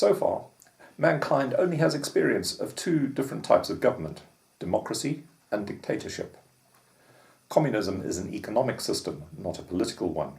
So far, mankind only has experience of two different types of government, democracy and dictatorship. Communism is an economic system, not a political one.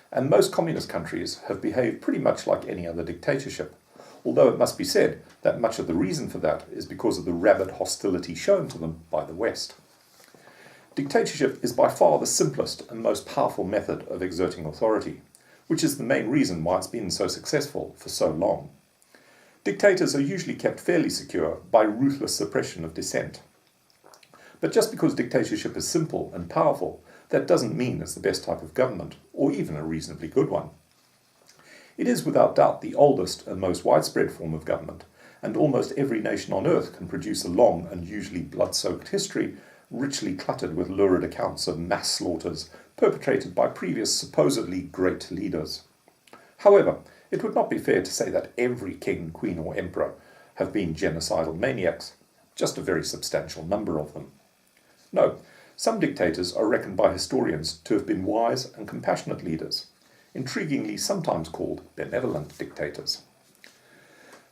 And most communist countries have behaved pretty much like any other dictatorship, although it must be said that much of the reason for that is because of the rabid hostility shown to them by the West. Dictatorship is by far the simplest and most powerful method of exerting authority, which is the main reason why it's been so successful for so long. Dictators are usually kept fairly secure by ruthless suppression of dissent. But just because dictatorship is simple and powerful, that doesn't mean it's the best type of government, or even a reasonably good one. It is without doubt the oldest and most widespread form of government, and almost every nation on earth can produce a long and usually blood-soaked history, richly cluttered with lurid accounts of mass slaughters perpetrated by previous supposedly great leaders. However, it would not be fair to say that every king, queen or emperor have been genocidal maniacs, just a very substantial number of them. No, some dictators are reckoned by historians to have been wise and compassionate leaders, intriguingly sometimes called benevolent dictators.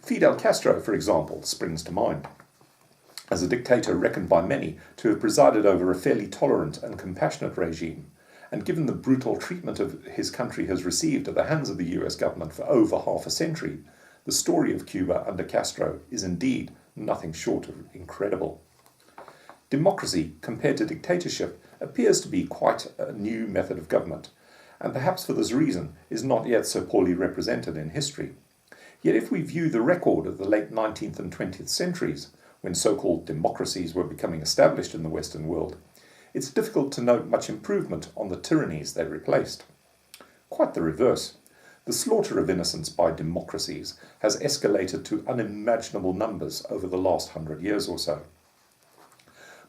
Fidel Castro, for example, springs to mind, as a dictator reckoned by many to have presided over a fairly tolerant and compassionate regime, and given the brutal treatment of his country has received at the hands of the US government for over half a century, the story of Cuba under Castro is indeed nothing short of incredible. Democracy, compared to dictatorship, appears to be quite a new method of government, and perhaps for this reason is not yet so poorly represented in history. Yet if we view the record of the late 19th and 20th centuries, when so-called democracies were becoming established in the Western world, it's difficult to note much improvement on the tyrannies they replaced. Quite the reverse. The slaughter of innocents by democracies has escalated to unimaginable numbers over the last 100 years or so.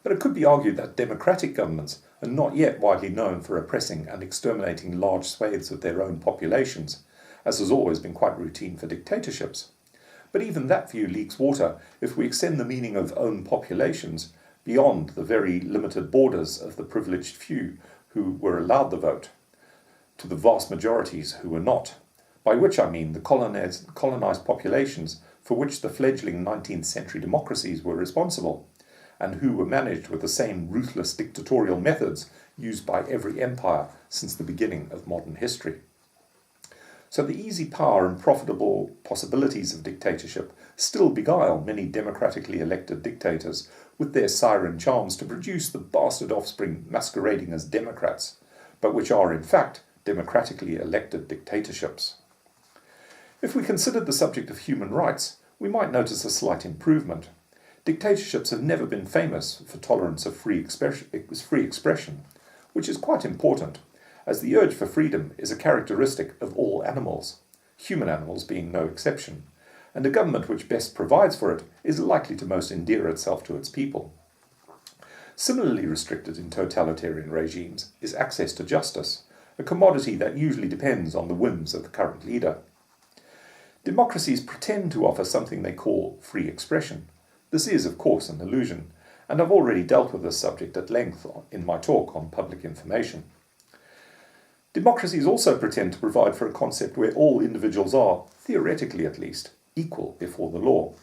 But it could be argued that democratic governments are not yet widely known for oppressing and exterminating large swathes of their own populations, as has always been quite routine for dictatorships. But even that view leaks water if we extend the meaning of own populations beyond the very limited borders of the privileged few who were allowed the vote, to the vast majorities who were not, by which I mean the colonized populations for which the fledgling 19th century democracies were responsible, and who were managed with the same ruthless dictatorial methods used by every empire since the beginning of modern history. So the easy power and profitable possibilities of dictatorship still beguile many democratically elected dictators with their siren charms to produce the bastard offspring masquerading as democrats, but which are in fact democratically elected dictatorships. If we considered the subject of human rights, we might notice a slight improvement. Dictatorships have never been famous for tolerance of free expression, which is quite important, as the urge for freedom is a characteristic of all animals, human animals being no exception, and a government which best provides for it is likely to most endear itself to its people. Similarly restricted in totalitarian regimes is access to justice, a commodity that usually depends on the whims of the current leader. Democracies pretend to offer something they call free expression. This is, of course, an illusion, and I've already dealt with this subject at length in my talk on public information. Democracies also pretend to provide for a concept where all individuals are, theoretically at least, equal before the law.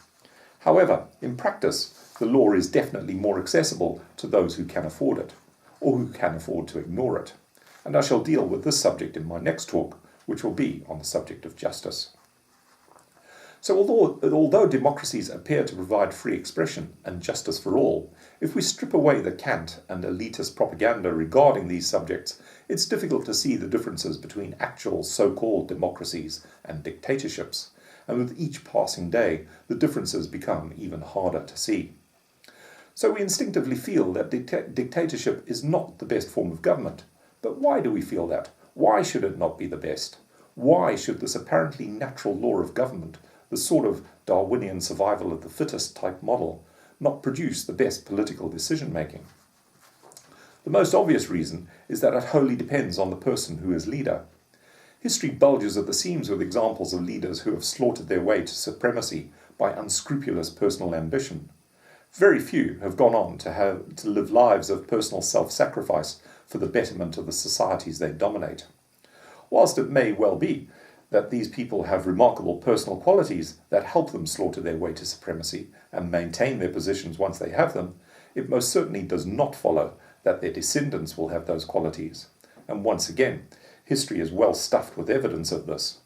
However, in practice, the law is definitely more accessible to those who can afford it, or who can afford to ignore it. And I shall deal with this subject in my next talk, which will be on the subject of justice. So although democracies appear to provide free expression and justice for all, if we strip away the cant and elitist propaganda regarding these subjects, it's difficult to see the differences between actual so-called democracies and dictatorships, and with each passing day, the differences become even harder to see. So we instinctively feel that dictatorship is not the best form of government. But why do we feel that? Why should it not be the best? Why should this apparently natural law of government, the sort of Darwinian survival of the fittest type model, not produce the best political decision-making? The most obvious reason is that it wholly depends on the person who is leader. History bulges at the seams with examples of leaders who have slaughtered their way to supremacy by unscrupulous personal ambition. Very few have gone on to live lives of personal self-sacrifice for the betterment of the societies they dominate. Whilst it may well be that these people have remarkable personal qualities that help them slaughter their way to supremacy and maintain their positions once they have them, it most certainly does not follow that their descendants will have those qualities. And once again, history is well stuffed with evidence of this.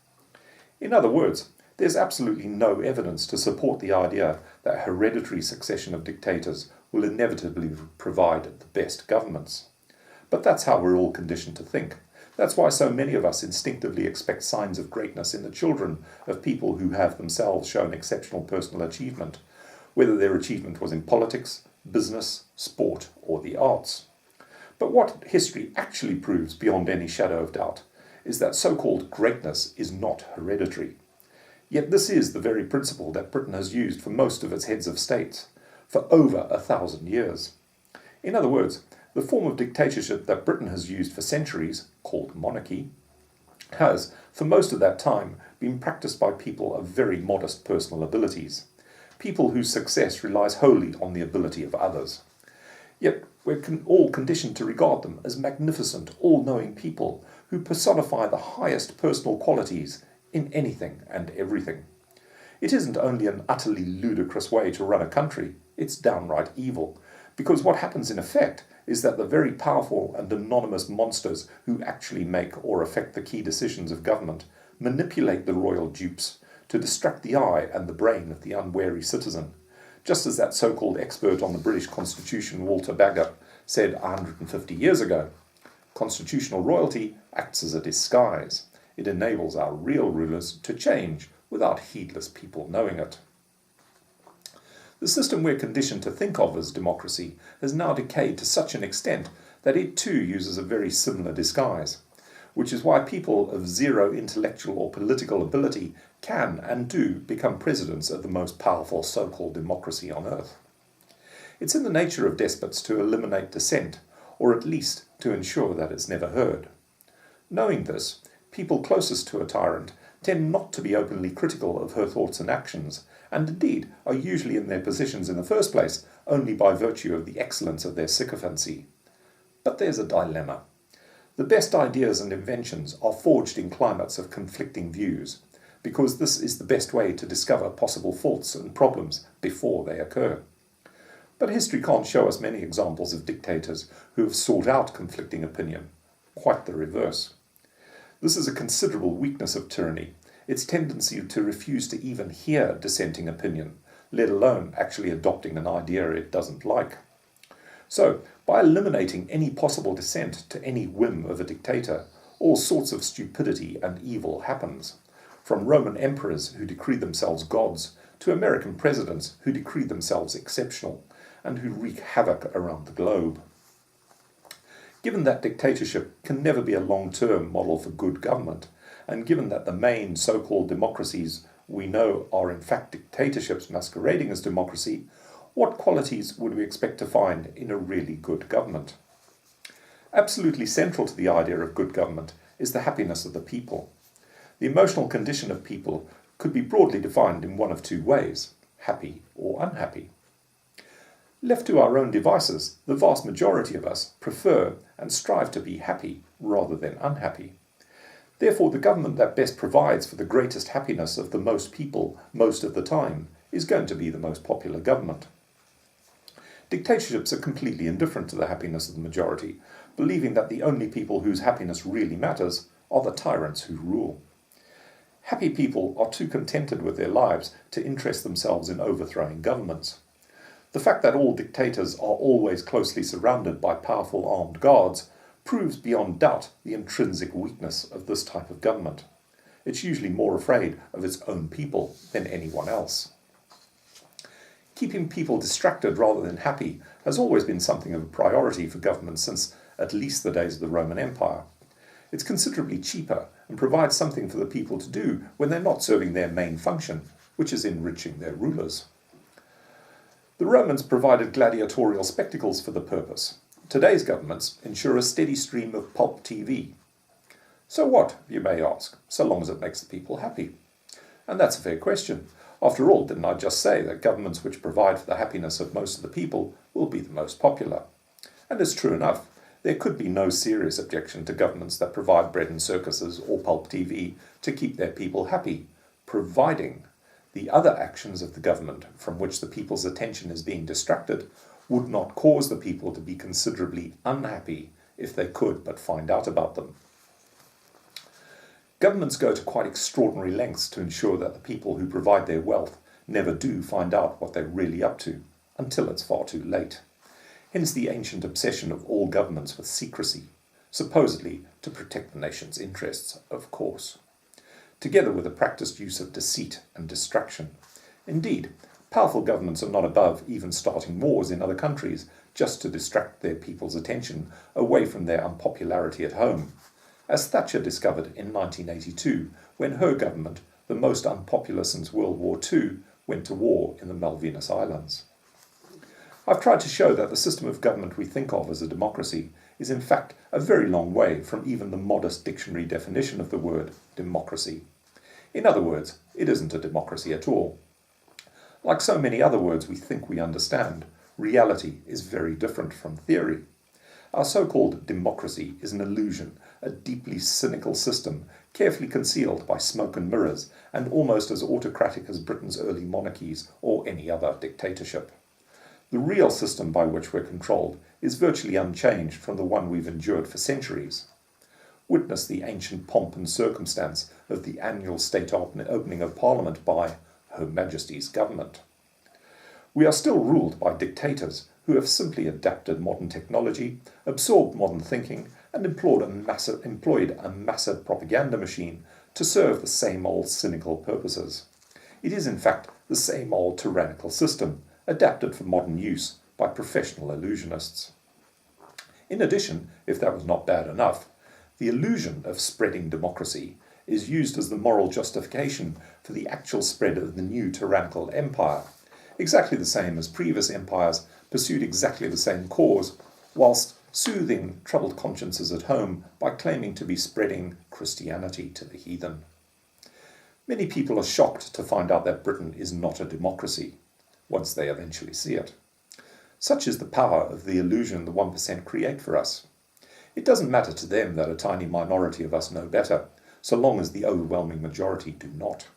In other words, there's absolutely no evidence to support the idea that hereditary succession of dictators will inevitably provide the best governments. But that's how we're all conditioned to think. That's why so many of us instinctively expect signs of greatness in the children of people who have themselves shown exceptional personal achievement, whether their achievement was in politics, business, sport, or the arts. But what history actually proves beyond any shadow of doubt is that so-called greatness is not hereditary. Yet this is the very principle that Britain has used for most of its heads of states for over 1,000 years. In other words, the form of dictatorship that Britain has used for centuries, called monarchy, has, for most of that time, been practiced by people of very modest personal abilities, people whose success relies wholly on the ability of others. Yet we're all conditioned to regard them as magnificent, all-knowing people who personify the highest personal qualities in anything and everything. It isn't only an utterly ludicrous way to run a country, it's downright evil, because what happens in effect is that the very powerful and anonymous monsters who actually make or affect the key decisions of government manipulate the royal dupes to distract the eye and the brain of the unwary citizen, just as that so-called expert on the British Constitution, Walter Bagehot, said 150 years ago. Constitutional royalty acts as a disguise. It enables our real rulers to change without heedless people knowing it. The system we're conditioned to think of as democracy has now decayed to such an extent that it too uses a very similar disguise, which is why people of zero intellectual or political ability can and do become presidents of the most powerful so-called democracy on earth. It's in the nature of despots to eliminate dissent, or at least to ensure that it's never heard. Knowing this, people closest to a tyrant tend not to be openly critical of her thoughts and actions, and indeed are usually in their positions in the first place only by virtue of the excellence of their sycophancy. But there's a dilemma. The best ideas and inventions are forged in climates of conflicting views, because this is the best way to discover possible faults and problems before they occur. But history can't show us many examples of dictators who have sought out conflicting opinion. Quite the reverse. This is a considerable weakness of tyranny, its tendency to refuse to even hear dissenting opinion, let alone actually adopting an idea it doesn't like. So, by eliminating any possible dissent to any whim of a dictator, all sorts of stupidity and evil happens, from Roman emperors who decree themselves gods to American presidents who decree themselves exceptional and who wreak havoc around the globe. Given that dictatorship can never be a long-term model for good government, and given that the main so-called democracies we know are in fact dictatorships masquerading as democracy, what qualities would we expect to find in a really good government? Absolutely central to the idea of good government is the happiness of the people. The emotional condition of people could be broadly defined in one of two ways, happy or unhappy. Left to our own devices, the vast majority of us prefer and strive to be happy rather than unhappy. Therefore, the government that best provides for the greatest happiness of the most people most of the time is going to be the most popular government. Dictatorships are completely indifferent to the happiness of the majority, believing that the only people whose happiness really matters are the tyrants who rule. Happy people are too contented with their lives to interest themselves in overthrowing governments. The fact that all dictators are always closely surrounded by powerful armed guards proves beyond doubt the intrinsic weakness of this type of government. It's usually more afraid of its own people than anyone else. Keeping people distracted rather than happy has always been something of a priority for governments since at least the days of the Roman Empire. It's considerably cheaper and provides something for the people to do when they're not serving their main function, which is enriching their rulers. The Romans provided gladiatorial spectacles for the purpose. Today's governments ensure a steady stream of pulp TV. So what, you may ask, so long as it makes the people happy? And that's a fair question. After all, didn't I just say that governments which provide for the happiness of most of the people will be the most popular? And it's true enough. There could be no serious objection to governments that provide bread and circuses or pulp TV to keep their people happy, providing the other actions of the government from which the people's attention is being distracted would not cause the people to be considerably unhappy if they could but find out about them. Governments go to quite extraordinary lengths to ensure that the people who provide their wealth never do find out what they're really up to, until it's far too late. Hence the ancient obsession of all governments with secrecy, supposedly to protect the nation's interests, of course, together with the practiced use of deceit and distraction. Indeed, powerful governments are not above even starting wars in other countries just to distract their people's attention away from their unpopularity at home, as Thatcher discovered in 1982 when her government, the most unpopular since World War II, went to war in the Malvinas Islands. I've tried to show that the system of government we think of as a democracy is in fact a very long way from even the modest dictionary definition of the word democracy. In other words, it isn't a democracy at all. Like so many other words we think we understand, reality is very different from theory. Our so-called democracy is an illusion, a deeply cynical system, carefully concealed by smoke and mirrors, and almost as autocratic as Britain's early monarchies or any other dictatorship. The real system by which we're controlled is virtually unchanged from the one we've endured for centuries. Witness the ancient pomp and circumstance of the annual state opening of Parliament by Her Majesty's government. We are still ruled by dictators who have simply adapted modern technology, absorbed modern thinking, and employed a massive propaganda machine to serve the same old cynical purposes. It is in fact the same old tyrannical system, adapted for modern use by professional illusionists. In addition, if that was not bad enough, the illusion of spreading democracy is used as the moral justification for the actual spread of the new tyrannical empire, exactly the same as previous empires pursued exactly the same cause, whilst soothing troubled consciences at home by claiming to be spreading Christianity to the heathen. Many people are shocked to find out that Britain is not a democracy, once they eventually see it. Such is the power of the illusion the 1% create for us. It doesn't matter to them that a tiny minority of us know better, so long as the overwhelming majority do not.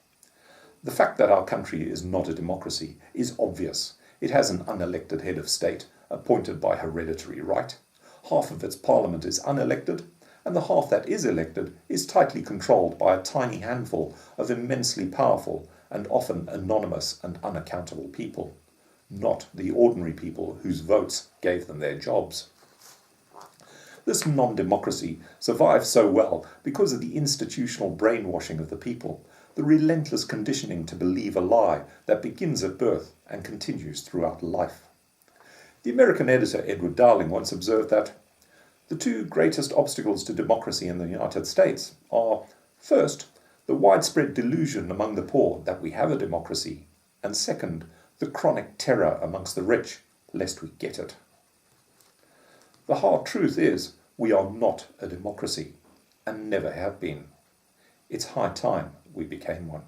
The fact that our country is not a democracy is obvious. It has an unelected head of state, appointed by hereditary right. Half of its parliament is unelected, and the half that is elected is tightly controlled by a tiny handful of immensely powerful and often anonymous and unaccountable people, not the ordinary people whose votes gave them their jobs. This non-democracy survives so well because of the institutional brainwashing of the people, the relentless conditioning to believe a lie that begins at birth and continues throughout life. The American editor Edward Dowling once observed that the two greatest obstacles to democracy in the United States are, first, the widespread delusion among the poor that we have a democracy, and second, the chronic terror amongst the rich, lest we get it. The hard truth is, we are not a democracy, and never have been. It's high time we became one.